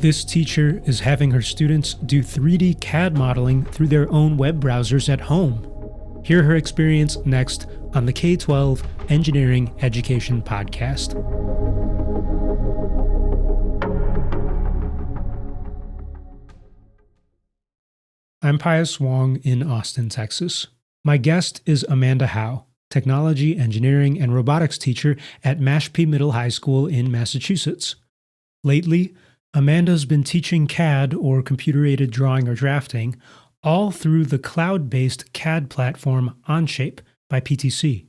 This teacher is having her students do 3D CAD modeling through their own web browsers at home. Hear her experience next on the K-12 Engineering Education Podcast. I'm Pius Wong in Austin, Texas. My guest is Amanda Hough, technology, engineering, and robotics teacher at Mashpee Middle High School in Massachusetts. Lately, Amanda's been teaching CAD, or computer-aided drawing or drafting, all through the cloud-based CAD platform OnShape by PTC.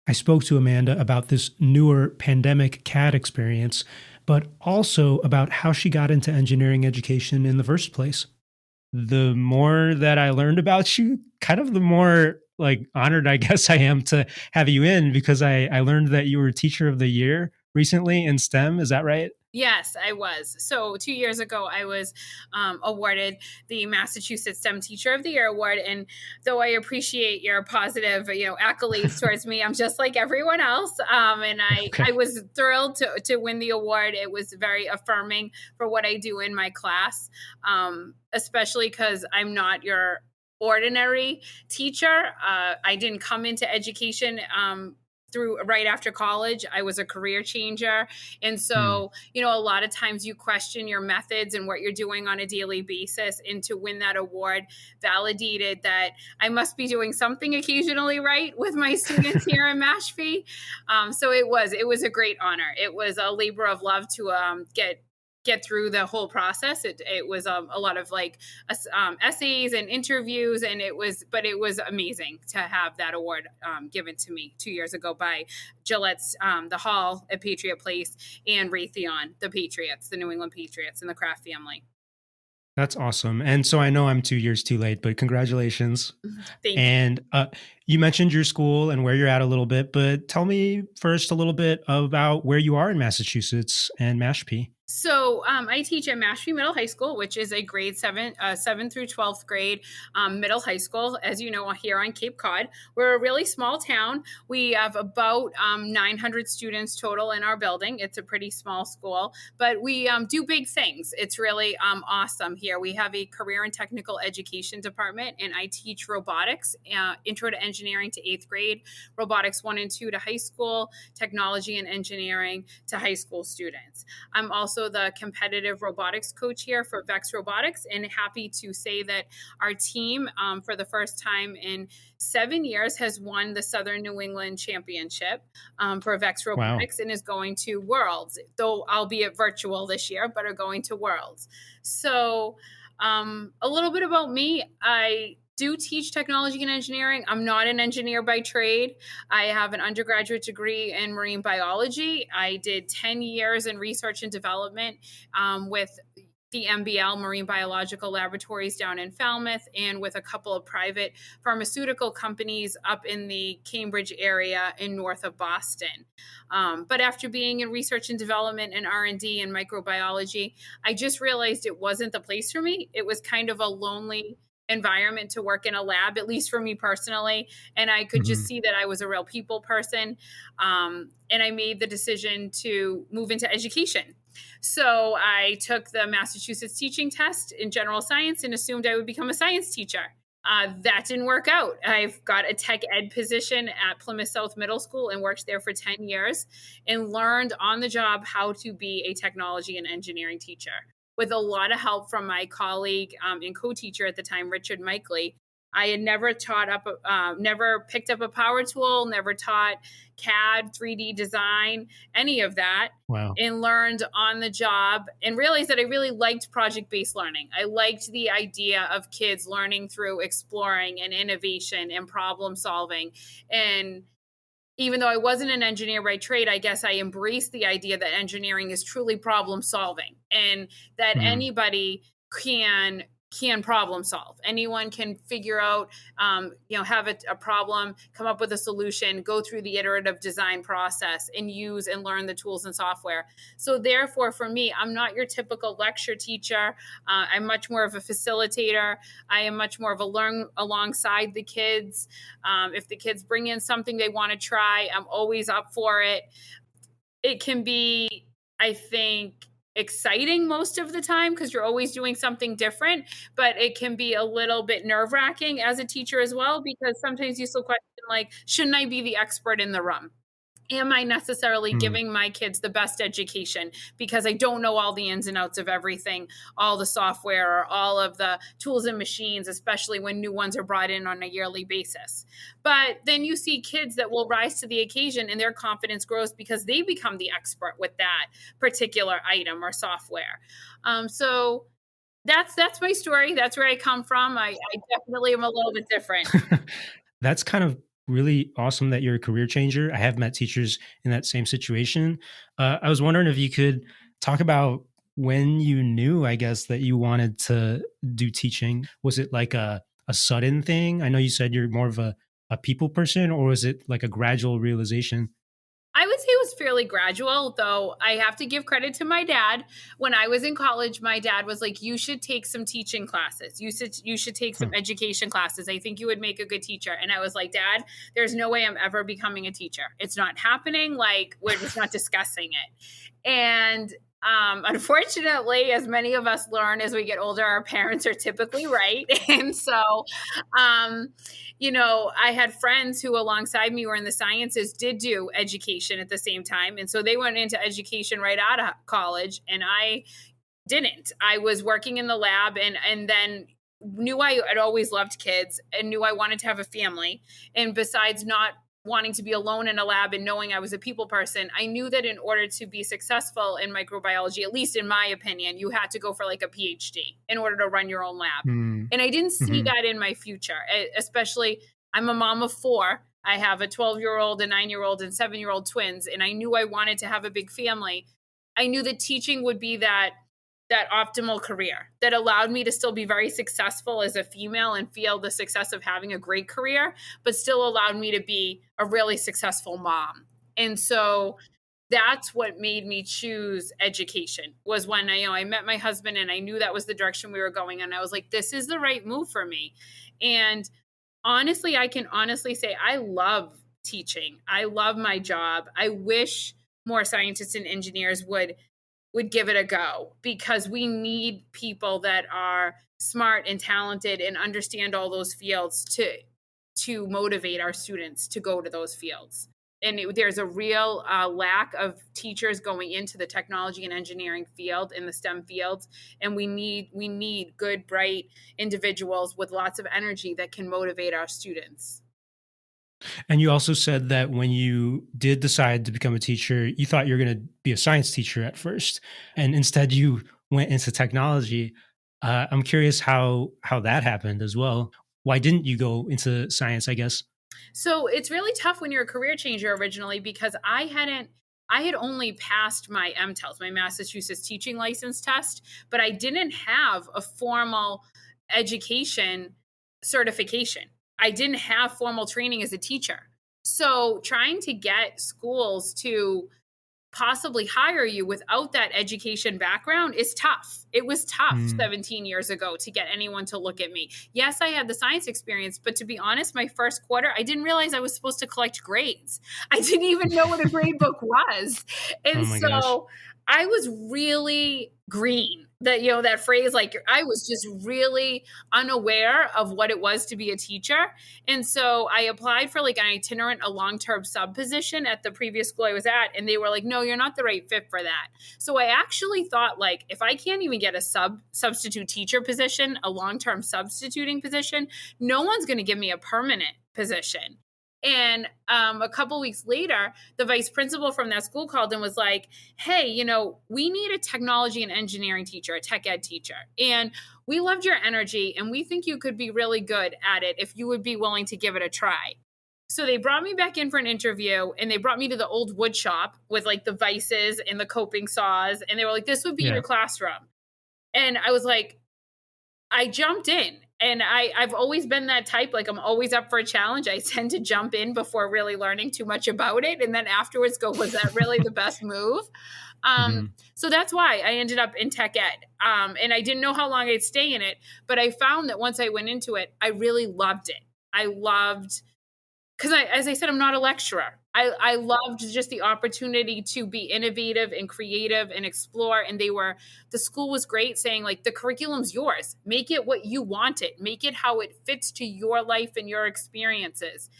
I spoke to Amanda about this newer pandemic CAD experience, but also about how she got into engineering education in the first place. The more that I learned about you, kind of the more honored I guess I am to have you in, because I learned that you were Teacher of the Year recently in STEM. Is that right? Yes, I was. So 2 years ago, I was awarded the Massachusetts STEM Teacher of the Year award. And though I appreciate your positive, accolades towards me, I'm just like everyone else. And I was thrilled to win the award. It was very affirming for what I do in my class, especially because I'm not your ordinary teacher. I didn't come into education through right after college. I was a career changer. And so, a lot of times you question your methods and what you're doing on a daily basis. And to win that award validated that I must be doing something occasionally right with my students here in Mashpee. So it was a great honor. It was a labor of love to get through the whole process. It was a lot of essays and interviews, and it was amazing to have that award given to me 2 years ago by Gillette's, the Hall at Patriot Place, and Raytheon, the Patriots, the New England Patriots, and the Kraft family. That's awesome. And so I know I'm 2 years too late, but congratulations. Thank you. And you mentioned your school and where you're at a little bit, but tell me first a little bit about where you are in Massachusetts and Mashpee. So I teach at Mashpee Middle High School, which is a grade 7 through 12th grade middle high school. As you know, here on Cape Cod, we're a really small town. We have about 900 students total in our building. It's a pretty small school, but we do big things. It's really awesome here. We have a career and technical education department, and I teach robotics, intro to engineering to 8th grade, robotics 1 and 2 to high school, technology and engineering to high school students. I'm also the competitive robotics coach here for Vex Robotics, and happy to say that our team, for the first time in 7 years, has won the Southern New England Championship for Vex Robotics. Wow. And is going to Worlds, though albeit virtual this year, but are going to Worlds. So a little bit about me. I do teach technology and engineering. I'm not an engineer by trade. I have an undergraduate degree in marine biology. I did 10 years in research and development with the MBL, Marine Biological Laboratories, down in Falmouth, and with a couple of private pharmaceutical companies up in the Cambridge area in north of Boston. But after being in research and development and R&D and microbiology, I just realized it wasn't the place for me. It was kind of a lonely environment to work in a lab, at least for me personally. And I could just see that I was a real people person. And I made the decision to move into education. So I took the Massachusetts teaching test in general science and assumed I would become a science teacher. That didn't work out. I've got a tech ed position at Plymouth South Middle School and worked there for 10 years and learned on the job how to be a technology and engineering teacher, with a lot of help from my colleague and co-teacher at the time, Richard Mikely. I had never never picked up a power tool, never taught CAD, 3D design, any of that. Wow. And learned on the job and realized that I really liked project-based learning. I liked the idea of kids learning through exploring and innovation and problem solving. And even though I wasn't an engineer by trade, I guess I embraced the idea that engineering is truly problem solving, and that anybody can problem solve. Anyone can figure out, have a problem, come up with a solution, go through the iterative design process, and use and learn the tools and software. So therefore, for me, I'm not your typical lecture teacher. I'm much more of a facilitator. I am much more of a learn alongside the kids. If the kids bring in something they want to try, I'm always up for it. It can be, I think, exciting most of the time because you're always doing something different, but it can be a little bit nerve-wracking as a teacher as well, because sometimes you still question, like, shouldn't I be the expert in the room? Am I necessarily Mm. giving my kids the best education because I don't know all the ins and outs of everything, all the software, or all of the tools and machines, especially when new ones are brought in on a yearly basis? But then you see kids that will rise to the occasion and their confidence grows because they become the expert with that particular item or software. So that's my story. That's where I come from. I definitely am a little bit different. That's kind of really awesome that you're a career changer. I have met teachers in that same situation. I was wondering if you could talk about when you knew, I guess, that you wanted to do teaching. Was it like a sudden thing? I know you said you're more of a people person, or was it like a gradual realization? I would say it was fairly gradual, though I have to give credit to my dad. When I was in college, my dad was like, "You should take some teaching classes. You should take some Huh. education classes. I think you would make a good teacher." And I was like, "Dad, there's no way I'm ever becoming a teacher. It's not happening. Like, we're just not discussing it." And unfortunately, as many of us learn as we get older, our parents are typically right. And so, um, I had friends who alongside me were in the sciences, did do education at the same time. And so they went into education right out of college, and I didn't. I was working in the lab, and then knew I had always loved kids and knew I wanted to have a family. And besides not wanting to be alone in a lab and knowing I was a people person, I knew that in order to be successful in microbiology, at least in my opinion, you had to go for like a PhD in order to run your own lab. Mm. And I didn't see Mhm. that in my future, especially I'm a mom of four. I have a 12-year-old, a 9-year-old, and 7-year-old twins, and I knew I wanted to have a big family. I knew that teaching would be that optimal career that allowed me to still be very successful as a female and feel the success of having a great career, but still allowed me to be a really successful mom. And so that's what made me choose education, was when I met my husband and I knew that was the direction we were going. And I was like, this is the right move for me. And honestly, I can honestly say I love teaching. I love my job. I wish more scientists and engineers would give it a go, because we need people that are smart and talented and understand all those fields to motivate our students to go to those fields. And there's a real lack of teachers going into the technology and engineering field in the STEM fields, and we need good, bright individuals with lots of energy that can motivate our students. And you also said that when you did decide to become a teacher, you thought you were going to be a science teacher at first, and instead you went into technology. I'm curious how that happened as well. Why didn't you go into science? I guess. So it's really tough when you're a career changer originally, because I had only passed my MTELS, my Massachusetts teaching license test, but I didn't have a formal education certification. I didn't have formal training as a teacher. So trying to get schools to possibly hire you without that education background is tough. It was tough Mm. 17 years ago to get anyone to look at me. Yes, I had the science experience, but to be honest, my first quarter, I didn't realize I was supposed to collect grades. I didn't even know what a grade book was. Oh And my gosh. so I was really green. That phrase, like, I was just really unaware of what it was to be a teacher. And so I applied for like an itinerant, a long-term sub position at the previous school I was at. And they were like, no, you're not the right fit for that. So I actually thought, like, if I can't even get a substitute teacher position, a long-term substituting position, no one's going to give me a permanent position. And a couple weeks later, the vice principal from that school called and was like, hey, we need a technology and engineering teacher, a tech ed teacher. And we loved your energy and we think you could be really good at it if you would be willing to give it a try. So they brought me back in for an interview, and they brought me to the old wood shop with like the vices and the coping saws. And they were like, this would be your Yeah. classroom. And I was like, I jumped in, and I've always been that type. Like, I'm always up for a challenge. I tend to jump in before really learning too much about it. And then afterwards go, was that really the best move? Um, Mhm. so that's why I ended up in tech ed. And I didn't know how long I'd stay in it, but I found that once I went into it, I really loved it. I loved, because as I said, I'm not a lecturer. I loved just the opportunity to be innovative and creative and explore. And the school was great saying, like, the curriculum's yours. Make it what you want it. Make it how it fits to your life and your experiences.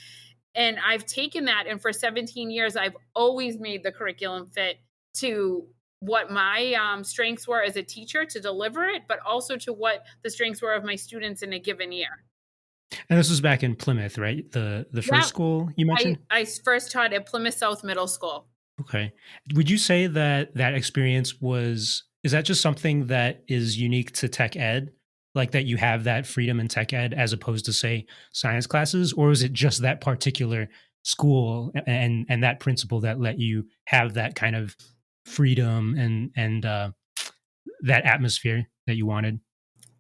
And I've taken that, and for 17 years, I've always made the curriculum fit to what my strengths were as a teacher to deliver it, but also to what the strengths were of my students in a given year. And this was back in Plymouth, right? The first Yeah, school you mentioned? I first taught at Plymouth South Middle School. Okay. Would you say that that experience was is that just something that is unique to tech ed? Like that you have that freedom in tech ed as opposed to say science classes, or is it just that particular school and that principal that let you have that kind of freedom and that atmosphere that you wanted?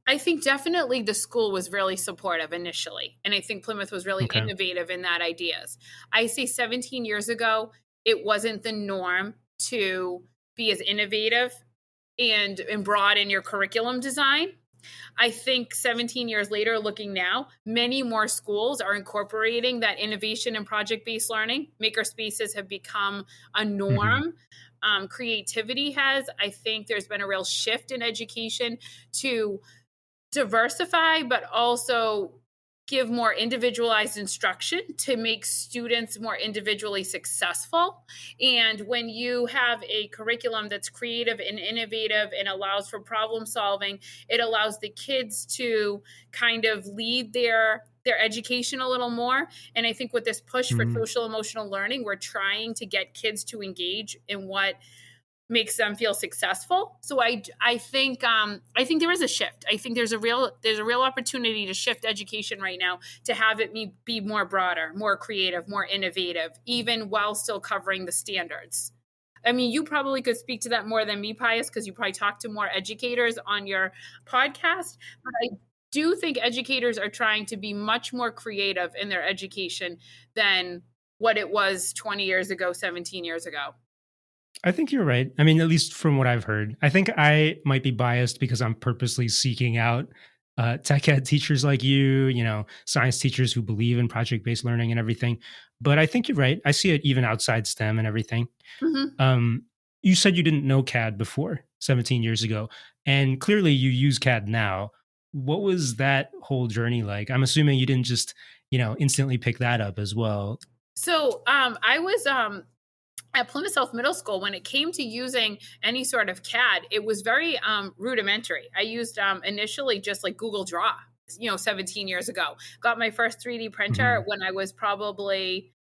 I think definitely the school was really supportive initially, and I think Plymouth was really Okay. innovative in that ideas. I say 17 years ago, it wasn't the norm to be as innovative and broad in your curriculum design. I think 17 years later, looking now, many more schools are incorporating that innovation and project based learning. Maker spaces have become a Hmm. norm. Creativity has. I think there's been a real shift in education to diversify, but also give more individualized instruction to make students more individually successful. And when you have a curriculum that's creative and innovative and allows for problem solving, it allows the kids to kind of lead their education a little more. And I think with this push for Hmm. social emotional learning, we're trying to get kids to engage in what makes them feel successful. So I think there is a shift. I think there's a real opportunity to shift education right now to have it be more broader, more creative, more innovative, even while still covering the standards. I mean, you probably could speak to that more than me, Pius, because you probably talk to more educators on your podcast. But I do think educators are trying to be much more creative in their education than what it was 20 years ago, 17 years ago. I think you're right. I mean, at least from what I've heard, I think I might be biased because I'm purposely seeking out tech ed teachers like you know, science teachers who believe in project based learning and everything. But I think you're right. I see it even outside STEM and everything. Mhm. Um, you said you didn't know CAD before 17 years ago, and clearly you use CAD now. What was that whole journey like? I'm assuming you didn't just, you know, instantly pick that up as well. So I was at Plymouth South Middle School. When it came to using any sort of CAD, it was very rudimentary. I used initially just like Google Draw, 17 years ago. Got my first 3D printer Hmm. when I was probably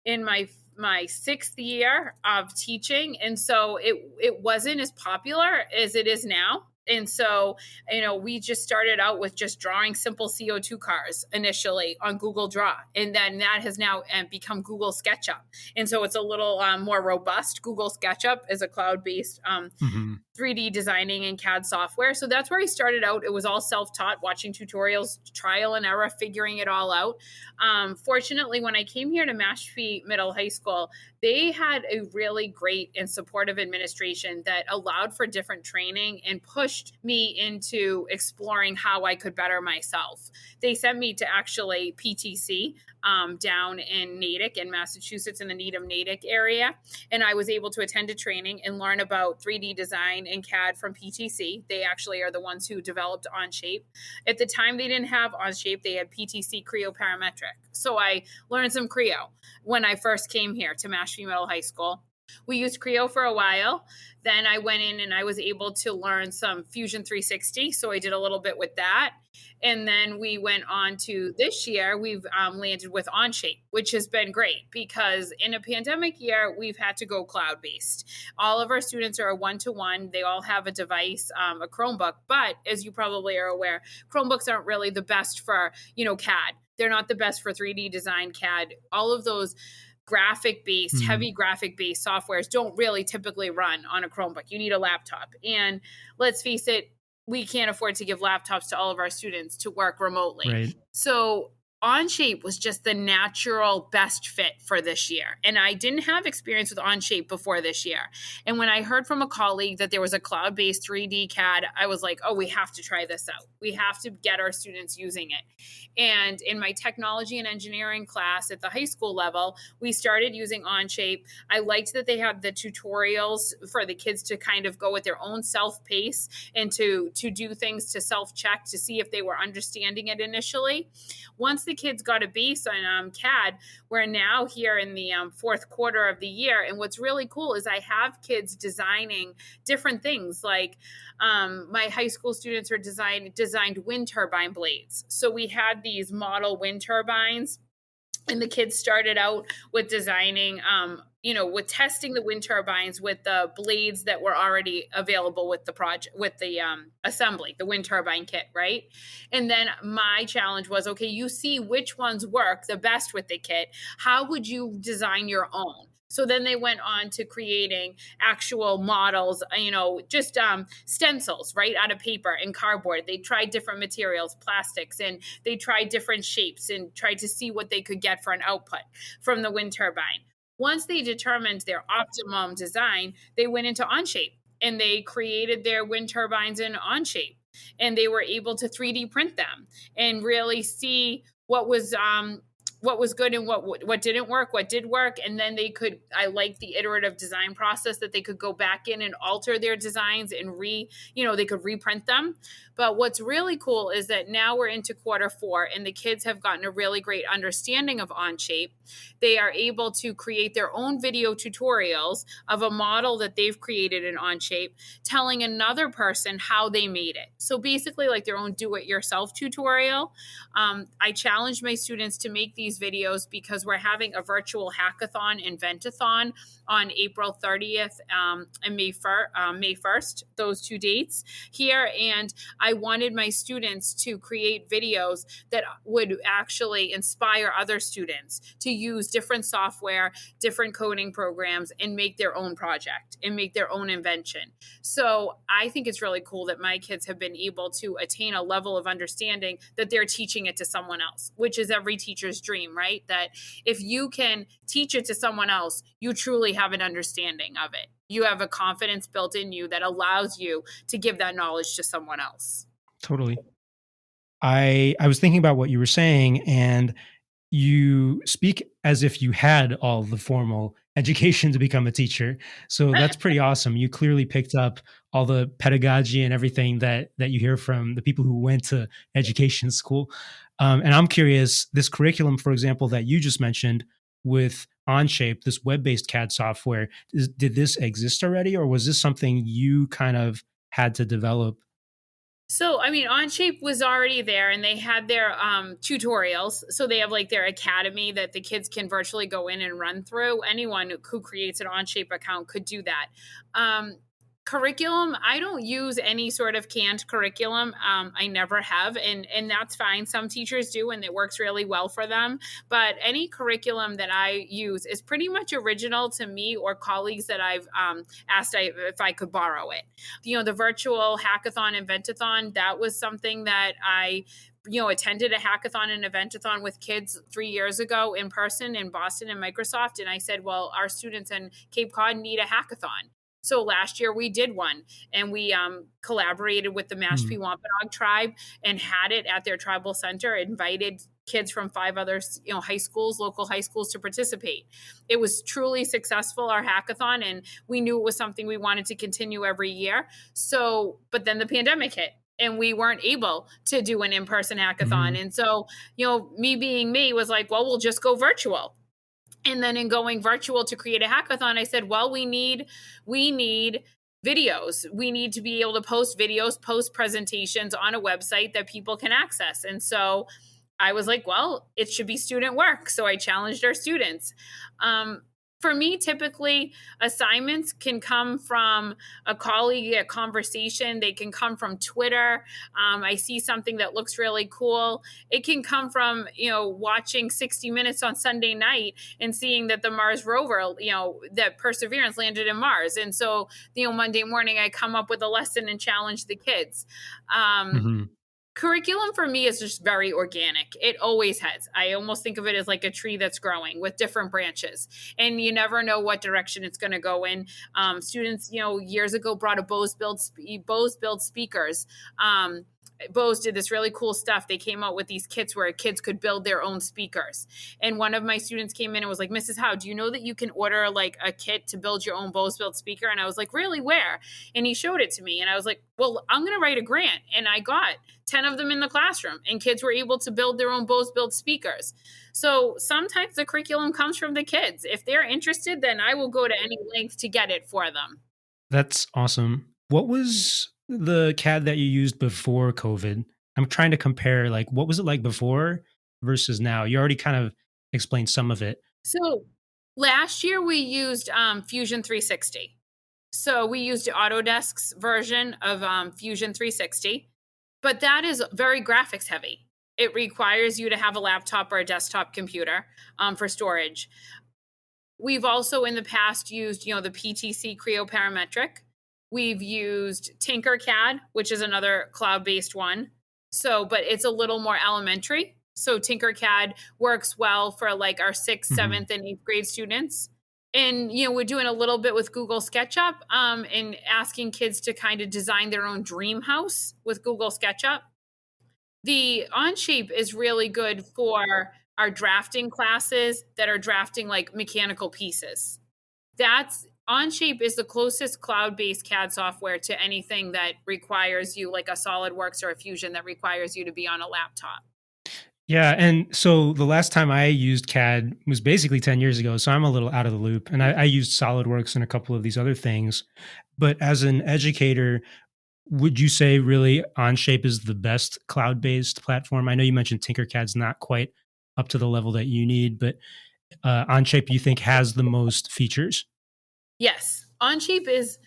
in my sixth year of teaching, and so it wasn't as popular as it is now. And so, we just started out with just drawing simple CO2 cars initially on Google Draw. And then that has now become Google SketchUp. And so it's a little more robust. Google SketchUp is a cloud based 3D designing and CAD software. So that's where I started out. It was all self taught, watching tutorials, trial and error, figuring it all out. Fortunately, when I came here to Mashpee Middle High School, they had a really great and supportive administration that allowed for different training and pushed me into exploring how I could better myself. They sent me to actually PTC down in Natick in Massachusetts, in the Needham Natick area. And I was able to attend a training and learn about 3D design and CAD from PTC. They actually are the ones who developed OnShape. At the time, they didn't have OnShape, they had PTC Creo Parametric. So I learned some Creo when I first came here to Mashpee Middle High School. We used Creo for a while. Then I went in and I was able to learn some Fusion 360. So I did a little bit with that. And then we went on to this year, we've landed with OnShape, which has been great because in a pandemic year, we've had to go cloud based. All of our students are a one to one. They all have a device, a Chromebook. But as you probably are aware, Chromebooks aren't really the best for, CAD. They're not the best for 3D design CAD. All of those Hmm. heavy graphic based softwares don't really typically run on a Chromebook. You need a laptop. And let's face it, we can't afford to give laptops to all of our students to work remotely. Right. So OnShape was just the natural best fit for this year. And I didn't have experience with OnShape before this year. And when I heard from a colleague that there was a cloud-based 3D CAD, I was like, oh, we have to try this out. We have to get our students using it. And in my technology and engineering class at the high school level, we started using OnShape. I liked that they had the tutorials for the kids to kind of go at their own self-pace and to do things to self-check to see if they were understanding it initially. Once the kids got a base on CAD, we're now here in the fourth quarter of the year. And what's really cool is I have kids designing different things. Like my high school students are designed wind turbine blades. So we had these model wind turbines, and the kids started out with designing, with testing the wind turbines with the blades that were already available with the project, with the assembly, the wind turbine kit, right? And then my challenge was, okay, you see which ones work the best with the kit. How would you design your own? So then they went on to creating actual models, just stencils right out of paper and cardboard. They tried different materials, plastics, and they tried different shapes and tried to see what they could get for an output from the wind turbine. Once they determined their optimum design, they went into OnShape and they created their wind turbines in OnShape. And they were able to 3D print them and really see what was good and what didn't work, what did work. And then I like the iterative design process that they could go back in and alter their designs and they could reprint them. But what's really cool is that now we're into quarter 4 and the kids have gotten a really great understanding of OnShape. They are able to create their own video tutorials of a model that they've created in OnShape, telling another person how they made it. So basically like their own do-it-yourself tutorial. I challenge my students to make these videos because we're having a virtual hackathon and ventathon on April 30th and May 1st, those 2 dates here. And I wanted my students to create videos that would actually inspire other students to use different software, different coding programs, and make their own project and make their own invention. So I think it's really cool that my kids have been able to attain a level of understanding that they're teaching it to someone else, which is every teacher's dream, right? That if you can teach it to someone else, you truly have an understanding of it. You have a confidence built in you that allows you to give that knowledge to someone else. Totally. I was thinking about what you were saying, and you speak as if you had all the formal education to become a teacher. So that's pretty awesome. You clearly picked up all the pedagogy and everything that you hear from the people who went to education school. And I'm curious, this curriculum, for example, that you just mentioned with OnShape, this web-based CAD software, did this exist already, or was this something you kind of had to develop? So, OnShape was already there and they had their tutorials. So they have like their academy that the kids can virtually go in and run through. Anyone who creates an OnShape account could do that. Curriculum, I don't use any sort of canned curriculum. I never have, and that's fine. Some teachers do, and it works really well for them. But any curriculum that I use is pretty much original to me or colleagues that I've asked if I could borrow it. The virtual hackathon and ventathon, that was something that I attended a hackathon and eventathon with kids 3 years ago in person in Boston and Microsoft. And I said, well, our students in Cape Cod need a hackathon. So last year we did one, and we collaborated with the Mashpee Wampanoag tribe and had it at their tribal center, invited kids from 5 other high schools, local high schools, to participate. It was truly successful, our hackathon, and we knew it was something we wanted to continue every year. So, but then the pandemic hit and we weren't able to do an in-person hackathon. And so, me being me was like, well, we'll just go virtual. And then in going virtual to create a hackathon, I said, well, we need videos. We need to be able to post videos, post presentations on a website that people can access. And so I was like, well, it should be student work. So I challenged our students. For me, typically, assignments can come from a colleague, a conversation. They can come from Twitter. I see something that looks really cool. It can come from, watching 60 Minutes on Sunday night and seeing that the Mars rover, that Perseverance landed in Mars. And so, Monday morning, I come up with a lesson and challenge the kids. Curriculum for me is just very organic. It always has. I almost think of it as like a tree that's growing with different branches, and you never know what direction it's going to go in. Students, years ago brought a Bose build speakers. Bose did this really cool stuff. They came out with these kits where kids could build their own speakers. And one of my students came in and was like, "Mrs. Howe, do you know that you can order like a kit to build your own Bose build speaker?" And I was like, "Really? Where?" And he showed it to me. And I was like, "Well, I'm going to write a grant." And I got 10 of them in the classroom, and kids were able to build their own Bose build speakers. So sometimes the curriculum comes from the kids. If they're interested, then I will go to any length to get it for them. That's awesome. What was the CAD that you used before COVID? I'm trying to compare, like, what was it like before versus now? You already kind of explained some of it. So last year we used Fusion 360. So we used Autodesk's version of Fusion 360, but that is very graphics heavy. It requires you to have a laptop or a desktop computer for storage. We've also in the past used, the PTC Creo Parametric. We've used Tinkercad, which is another cloud-based one. So, but it's a little more elementary. So Tinkercad works well for like our sixth, Mhm. seventh, and eighth grade students. And we're doing a little bit with Google SketchUp, and asking kids to kind of design their own dream house with Google SketchUp. The OnShape is really good for our drafting classes that are drafting like mechanical pieces. That's OnShape is the closest cloud-based CAD software to anything that requires you, like a SolidWorks or a Fusion, that requires you to be on a laptop. Yeah, and so the last time I used CAD was basically 10 years ago, so I'm a little out of the loop, and I used SolidWorks and a couple of these other things. But as an educator, would you say really OnShape is the best cloud-based platform? I know you mentioned Tinkercad's not quite up to the level that you need, but OnShape you think has the most features? Yes, OnShape is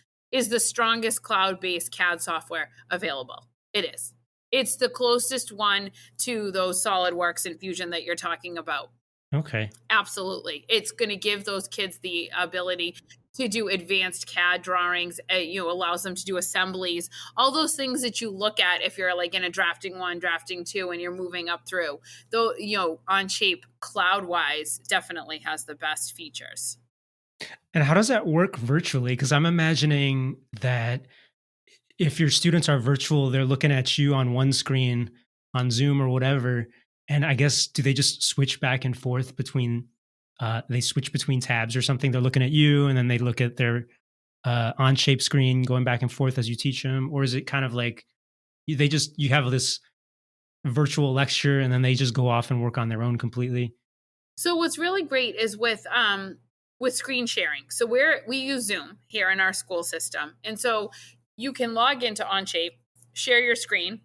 the strongest cloud-based CAD software available. It is. It's the closest one to those SolidWorks and Fusion that you're talking about. Okay. Absolutely. It's going to give those kids the ability to do advanced CAD drawings, allows them to do assemblies, all those things that you look at if you're like in a drafting one, drafting two, and you're moving up through. Though, OnShape cloud wise definitely has the best features. And how does that work virtually? Because I'm imagining that if your students are virtual, they're looking at you on one screen on Zoom or whatever. And I guess, do they just switch back and forth between, they switch between tabs or something? They're looking at you and then they look at their on shape screen going back and forth as you teach them? Or is it kind of like you have this virtual lecture and then they just go off and work on their own completely? So what's really great is with screen sharing. So we use Zoom here in our school system. And so you can log into OnShape, share your screen,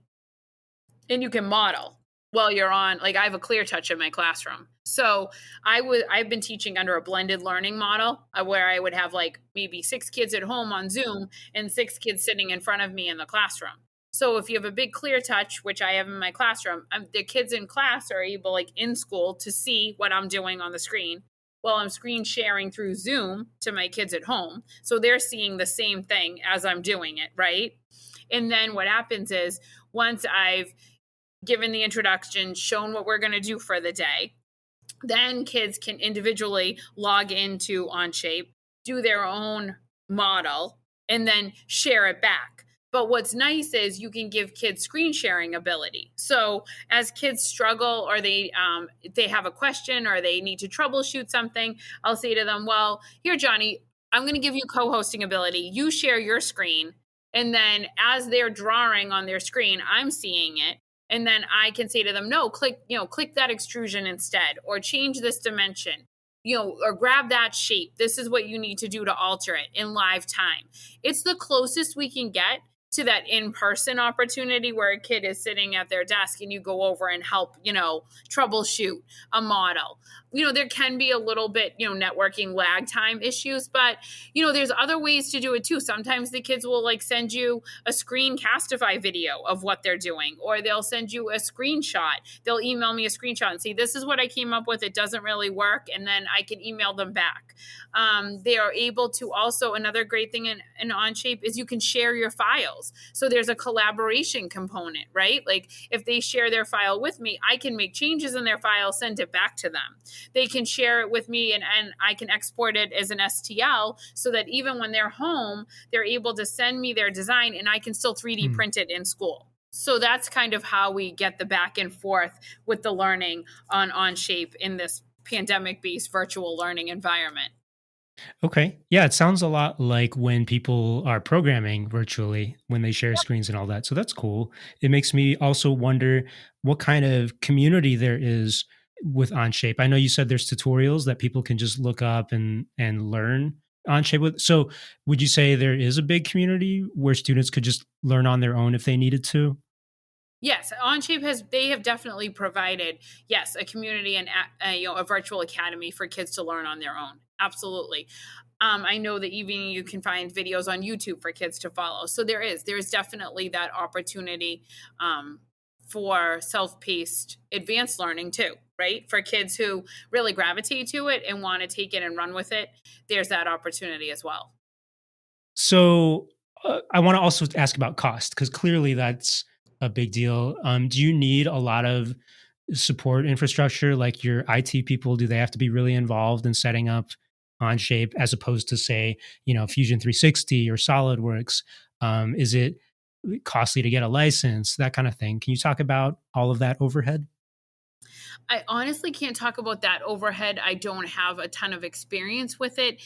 and you can model while you're on. Like, I have a clear touch in my classroom. So I've been teaching under a blended learning model, where I would have like maybe 6 kids at home on Zoom and 6 kids sitting in front of me in the classroom. So if you have a big clear touch, which I have in my classroom, the kids in class are able, like in school, to see what I'm doing on the screen while I'm screen sharing through Zoom to my kids at home. So they're seeing the same thing as I'm doing it, right? And then what happens is, once I've given the introduction, shown what we're going to do for the day, then kids can individually log into OnShape, do their own model, and then share it back. But what's nice is you can give kids screen sharing ability. So as kids struggle, or they have a question, or they need to troubleshoot something, I'll say to them, "Well, here, Johnny, I'm going to give you co-hosting ability. You share your screen, and then as they're drawing on their screen, I'm seeing it. And then I can say to them, no, click that extrusion instead, or change this dimension, or grab that shape. This is what you need to do to alter it in live time." It's the closest we can get to that in-person opportunity where a kid is sitting at their desk and you go over and help, troubleshoot a model. There can be a little bit, networking lag time issues, but, there's other ways to do it too. Sometimes the kids will like send you a screencastify video of what they're doing, or they'll send you a screenshot. They'll email me a screenshot and say, "This is what I came up with. It doesn't really work." And then I can email them back. They are able to also, another great thing in OnShape is you can share your files. files. So there's a collaboration component, right? Like if they share their file with me, I can make changes in their file, send it back to them. They can share it with me, and I can export it as an STL so that even when they're home, they're able to send me their design and I can still 3D Hmm. print it in school. So that's kind of how we get the back and forth with the learning on OnShape in this pandemic-based virtual learning environment. Okay. Yeah, it sounds a lot like when people are programming virtually, when they share screens and all that. So that's cool. It makes me also wonder what kind of community there is with Onshape. I know you said there's tutorials that people can just look up and learn Onshape with. So would you say there is a big community where students could just learn on their own if they needed to? Yes, OnShape they have definitely provided, yes, a community and a virtual academy for kids to learn on their own. Absolutely. I know that even you can find videos on YouTube for kids to follow. So there's definitely that opportunity um, for self-paced advanced learning too, right? For kids who really gravitate to it and want to take it and run with it, there's that opportunity as well. So I want to also ask about cost because clearly that's a big deal. Do you need a lot of support infrastructure, like your IT people? Do they have to be really involved in setting up Onshape as opposed to, say, Fusion 360 or SolidWorks? Is it costly to get a license, that kind of thing? Can you talk about all of that overhead? I honestly can't talk about that overhead. I don't have a ton of experience with it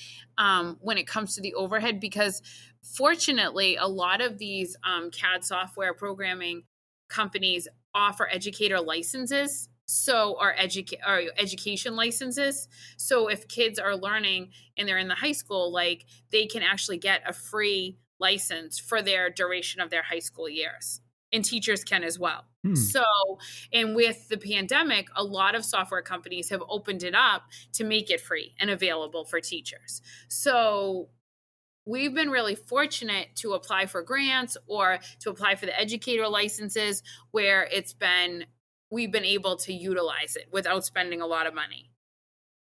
when it comes to the overhead because, fortunately, a lot of these CAD software programming companies offer educator licenses. So, or education licenses. So, if kids are learning and they're in the high school, like they can actually get a free license for their duration of their high school years, and teachers can as well. Hmm. So, and with the pandemic, a lot of software companies have opened it up to make it free and available for teachers. So, we've been really fortunate to apply for grants or to apply for the educator licenses where we've been able to utilize it without spending a lot of money.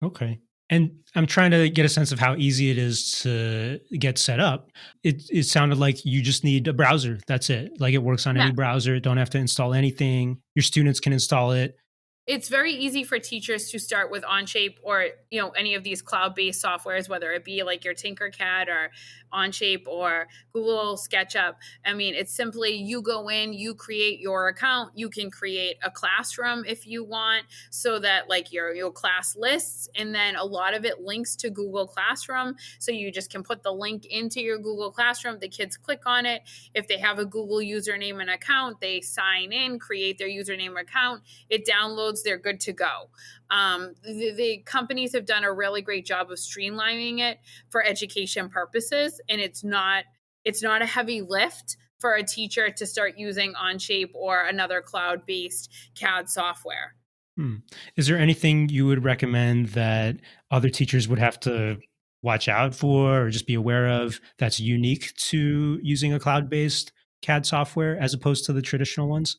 Okay. And I'm trying to get a sense of how easy it is to get set up. It sounded like you just need a browser. That's it. Like it works on Yeah. any browser. Don't have to install anything. Your students can install it. It's very easy for teachers to start with Onshape or any of these cloud-based softwares, whether it be like your Tinkercad or Onshape or Google SketchUp. I mean, it's simply you go in, you create your account. You can create a classroom if you want, so that like your class lists, and then a lot of it links to Google Classroom. So you just can put the link into your Google Classroom. The kids click on it. If they have a Google username and account, they sign in, create their username account. It downloads, they're good to go. The companies have done a really great job of streamlining it for education purposes, and it's not a heavy lift for a teacher to start using Onshape or another cloud-based CAD software. Hmm. Is there anything you would recommend that other teachers would have to watch out for or just be aware of that's unique to using a cloud-based CAD software as opposed to the traditional ones?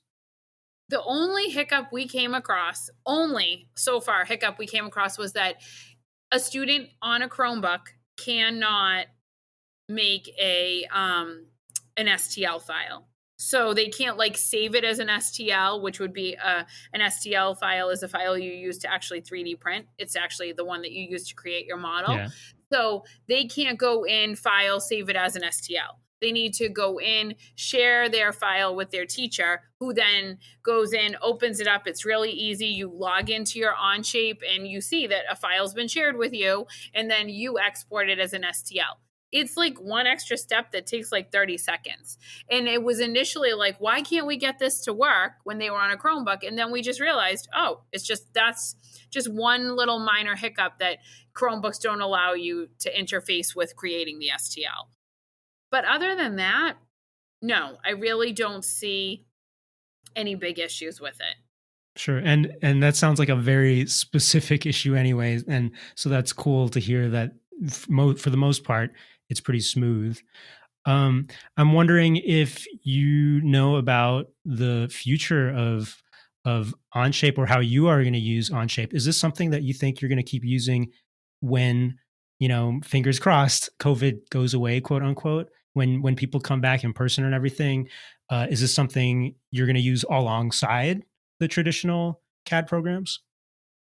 The only hiccup we came across, only so far hiccup we came across, was that a student on a Chromebook cannot make an STL file. So they can't like save it as an STL, which would be an STL file is a file you use to actually 3D print. It's actually the one that you use to create your model. Yeah. So they can't go in, file, save it as an STL. They need to go in, share their file with their teacher, who then goes in, opens it up. It's really easy. You log into your Onshape and you see that a file's been shared with you, and then you export it as an STL. It's like one extra step that takes like 30 seconds. And it was initially like, why can't we get this to work when they were on a Chromebook? And then we just realized, oh, that's just one little minor hiccup that Chromebooks don't allow you to interface with creating the STL. But other than that, no, I really don't see any big issues with it. Sure. And that sounds like a very specific issue anyways, and so that's cool to hear that for the most part it's pretty smooth. I'm wondering if you know about the future of Onshape or how you are going to use Onshape. Is this something that you think you're going to keep using when, fingers crossed, COVID goes away, quote unquote? when people come back in person and everything? Is this something you're going to use alongside the traditional CAD programs?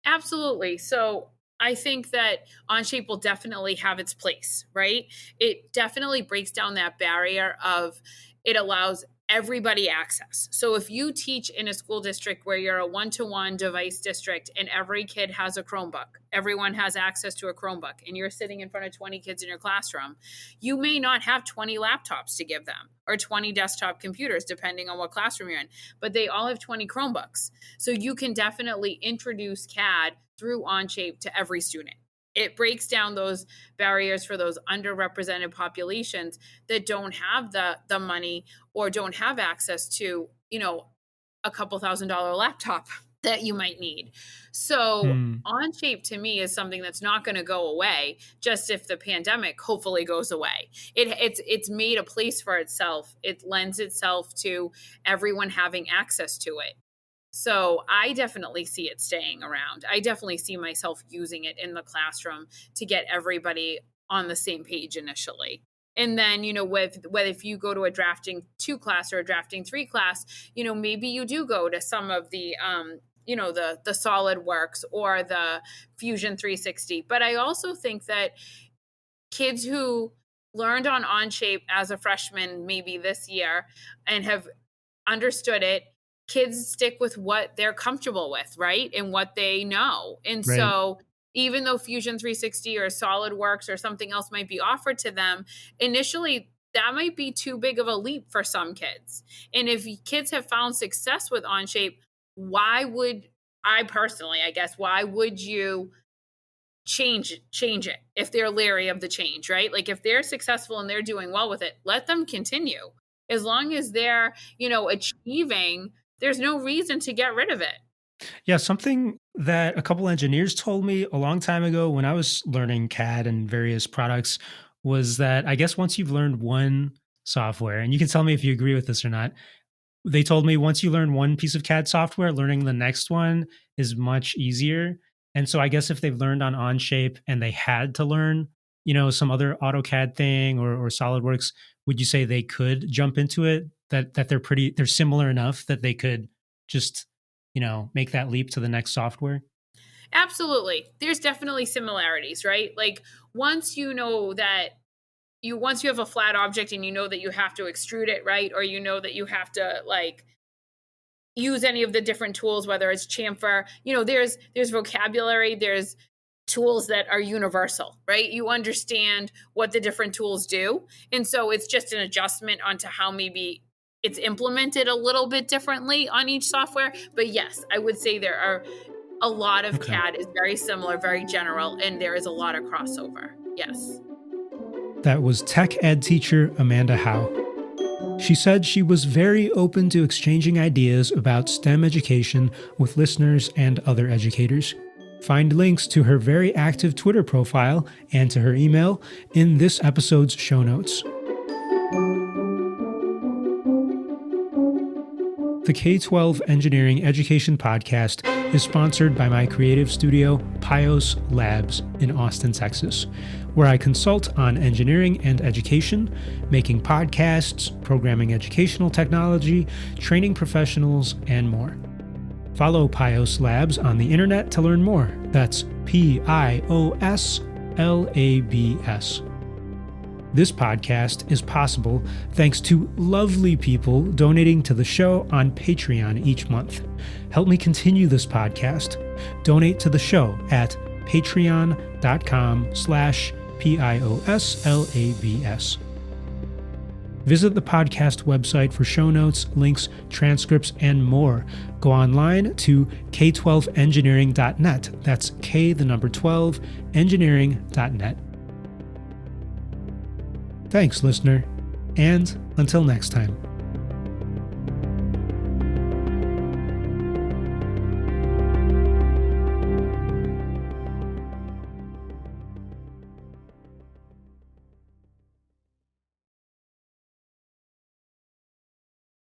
Absolutely. So I think that OnShape will definitely have its place, right? It definitely breaks down that barrier of it allows everybody access. So if you teach in a school district where you're a one-to-one device district and every kid has a Chromebook, everyone has access to a Chromebook, and you're sitting in front of 20 kids in your classroom, you may not have 20 laptops to give them or 20 desktop computers, depending on what classroom you're in, but they all have 20 Chromebooks. So you can definitely introduce CAD through OnShape to every student. It breaks down those barriers for those underrepresented populations that don't have the money or don't have access to, a couple $1,000 laptop that you might need. So Hmm. OnShape to me is something that's not going to go away, just if the pandemic hopefully goes away. It's made a place for itself. It lends itself to everyone having access to it. So I definitely see it staying around. I definitely see myself using it in the classroom to get everybody on the same page initially. And then, with whether if you go to a drafting 2 class or a drafting 3 class, maybe you do go to some of the the SolidWorks or the Fusion 360. But I also think that kids who learned on OnShape as a freshman maybe this year and have understood it, kids stick with what they're comfortable with, right? And what they know. And Right. so even though Fusion 360 or SolidWorks or something else might be offered to them, initially that might be too big of a leap for some kids. And if kids have found success with OnShape, why would I personally, I guess, why would you change it if they're leery of the change, right? Like if they're successful and they're doing well with it, let them continue. As long as they're, achieving, there's no reason to get rid of it. Yeah, something that a couple engineers told me a long time ago when I was learning CAD and various products was that I guess once you've learned one software, and you can tell me if you agree with this or not, they told me once you learn one piece of CAD software, learning the next one is much easier. And so I guess if they've learned on Onshape and they had to learn, some other AutoCAD thing or SolidWorks, would you say they could jump into it? That they're similar enough that they could just, make that leap to the next software? Absolutely. There's definitely similarities, right? Like once you know that once you have a flat object and you know that you have to extrude it, right? Or you know that you have to like use any of the different tools, whether it's chamfer, there's vocabulary, there's tools that are universal, right? You understand what the different tools do. And so it's just an adjustment onto how maybe it's implemented a little bit differently on each software. But yes, I would say there are a lot of Okay. CAD is very similar, very general, and there is a lot of crossover. Yes. That was tech ed teacher Amanda Hough. She said she was very open to exchanging ideas about STEM education with listeners and other educators. Find links to her very active Twitter profile and to her email in this episode's show notes. The K-12 Engineering Education Podcast is sponsored by my creative studio, Pios Labs in Austin, Texas, where I consult on engineering and education, making podcasts, programming educational technology, training professionals, and more. Follow Pios Labs on the internet to learn more. That's Pios Labs. This podcast is possible thanks to lovely people donating to the show on Patreon each month. Help me continue this podcast. Donate to the show at patreon.com/PIOSLABS. Visit the podcast website for show notes, links, transcripts, and more. Go online to k12engineering.net. That's K12 engineering.net. Thanks, listener, and until next time.